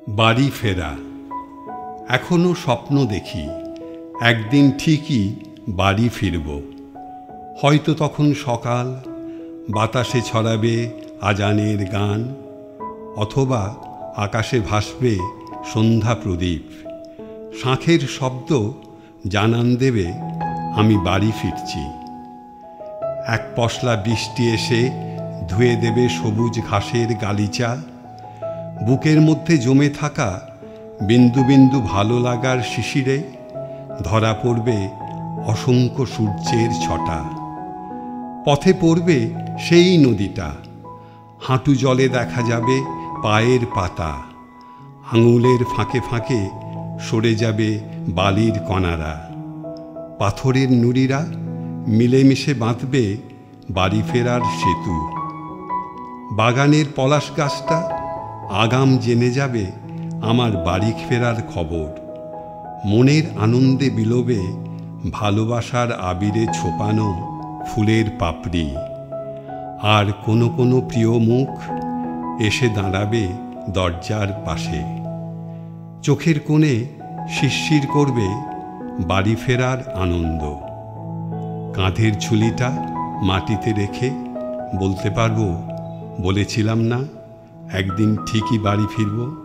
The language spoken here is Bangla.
বাড়ি ফেরা। এখনো স্বপ্ন দেখি একদিন ঠিকই বাড়ি ফিরব। হয়তো তখন সকাল, বাতাসে ছড়াবে আজানের গান, অথবা আকাশে ভাসবে সন্ধ্যা প্রদীপ। শাঁখের শব্দ জানান দেবে আমি বাড়ি ফিরছি। এক পশলা বৃষ্টি এসে ধুয়ে দেবে সবুজ ঘাসের গালিচা। বুকের মধ্যে জমে থাকা বিন্দু বিন্দু ভালো লাগার শিশিরে ধরা পড়বে অসংখ্য সূর্যের ছটা। পথে পড়বে সেই নদীটা, হাঁটু জলে দেখা যাবে পায়ের পাতা। আঙুলের ফাঁকে ফাঁকে সরে যাবে বালির কণারা। পাথরের নুড়িরা মিলেমিশে বাঁধবে বাড়ি ফেরার সেতু। বাগানের পলাশ গাছটা আগাম জেনে যাবে আমার বাড়ি ফেরার খবর। মনের আনন্দে বিলোবে ভালোবাসার আবিরে ছোপানো ফুলের পাপড়ি। আর কোনো কোনো প্রিয় মুখ এসে দাঁড়াবে দরজার পাশে। চোখের কোণে শিরশির করবে বাড়ি ফেরার আনন্দ। কাঁধের ঝুলিটা মাটিতে রেখে বলতে পারবো, বলেছিলাম না একদিন ঠিকই বাড়ি ফিরব।